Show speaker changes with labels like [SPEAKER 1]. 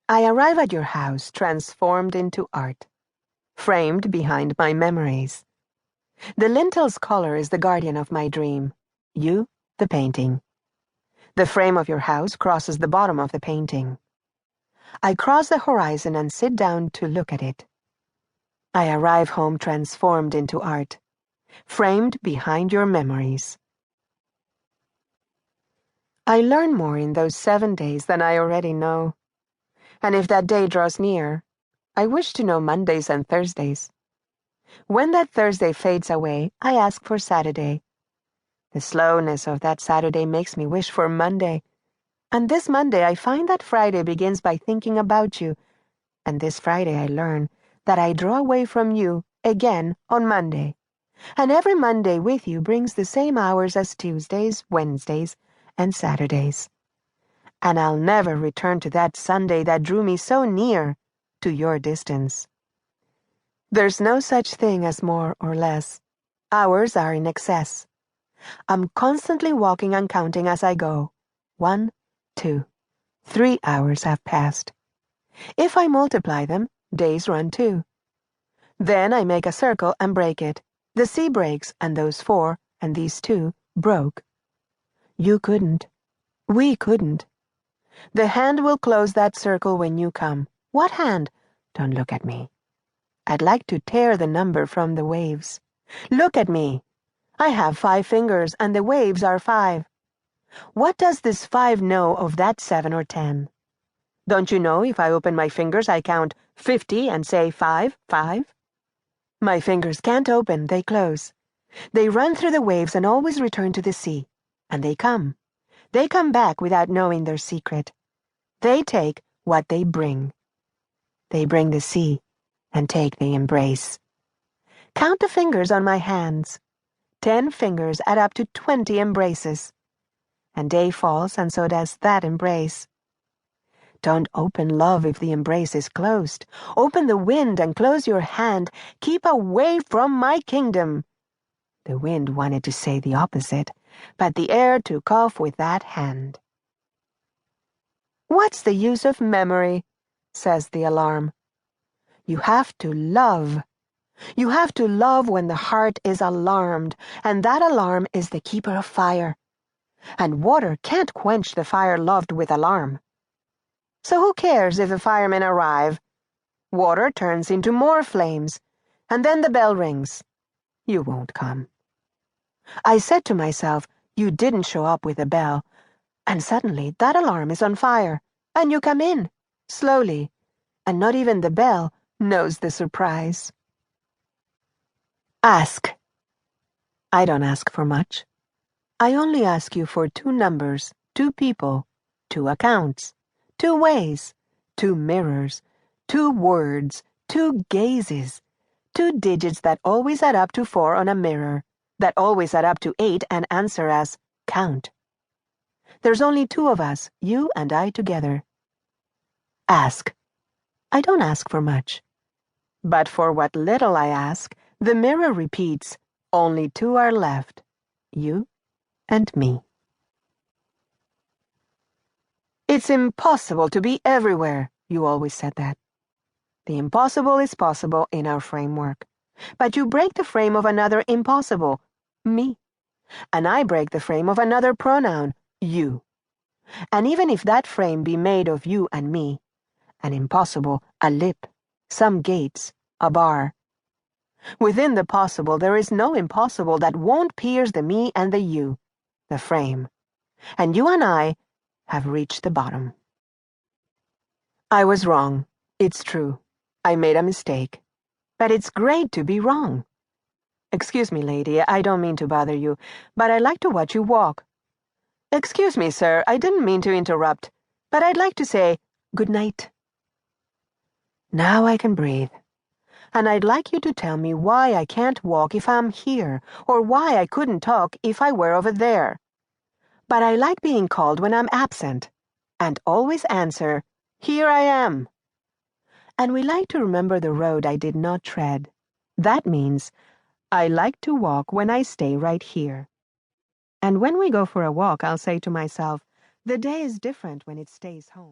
[SPEAKER 1] I arrive at your house transformed into art, framed behind my memories. The lintel's color is the guardian of my dream, you, the painting. The frame of your house crosses the bottom of the painting. I cross the horizon and sit down to look at it. I arrive home transformed into art, framed behind your memories. I learn more in those 7 days than I already know. And if that day draws near, I wish to know Mondays and Thursdays. When that Thursday fades away, I ask for Saturday. The slowness of that Saturday makes me wish for Monday. And this Monday I find that Friday begins by thinking about you. And this Friday I learn that I draw away from you again on Monday. And every Monday with you brings the same hours as Tuesdays, Wednesdays, and Saturdays. And I'll never return to that Sunday that drew me so near to your distance. There's no such thing as more or less. Hours are in excess. I'm constantly walking and counting as I go. 1, 2, 3 hours have passed. If I multiply them, days run too. Then I make a circle and break it. The C breaks, and those 4 and these 2 broke. You couldn't. We couldn't. The hand will close that circle when you come. What hand? Don't look at me. I'd like to tear the number from the waves. Look at me. I have 5 fingers, and the waves are 5. What does this 5 know of that 7 or 10? Don't you know if I open my fingers I count 50 and say 5, 5? My fingers can't open, they close. They run through the waves and always return to the sea. And they come. They come back without knowing their secret. They take what they bring. They bring the sea and take the embrace. Count the fingers on my hands. 10 fingers add up to 20 embraces. And day falls, and so does that embrace. Don't open love if the embrace is closed. Open the wind and close your hand. Keep away from my kingdom. The wind wanted to say the opposite, but the air took off with that hand. What's the use of memory? Says the alarm. You have to love. You have to love when the heart is alarmed, and that alarm is the keeper of fire. And water can't quench the fire loved with alarm. So who cares if the firemen arrive? Water turns into more flames, and then the bell rings. You won't come. I said to myself, you didn't show up with a bell, and suddenly that alarm is on fire, and you come in, slowly, and not even the bell knows the surprise. Ask. I don't ask for much. I only ask you for 2 numbers, 2 people, 2 accounts, 2 ways, 2 mirrors, 2 words, 2 gazes, 2 digits that always add up to 4 on a mirror, that always add up to 8 and answer as count. There's only 2 of us, you and I together. Ask. I don't ask for much. But for what little I ask, the mirror repeats, only 2 are left, you and me. It's impossible to be everywhere, you always said that. The impossible is possible in our framework. But you break the frame of another impossible, me. And I break the frame of another pronoun, you. And even if that frame be made of you and me, an impossible, a lip, some gates, a bar. Within the possible there is no impossible that won't pierce the me and the you, the frame. And you and I have reached the bottom. I was wrong. It's true. I made a mistake. But it's great to be wrong. Excuse me, lady, I don't mean to bother you, but I'd like to watch you walk. Excuse me, sir, I didn't mean to interrupt, but I'd like to say good night. Now I can breathe. And I'd like you to tell me why I can't walk if I'm here, or why I couldn't talk if I were over there. But I like being called when I'm absent, and always answer, here I am. And we like to remember the road I did not tread. That means I like to walk when I stay right here. And when we go for a walk, I'll say to myself, the day is different when it stays home.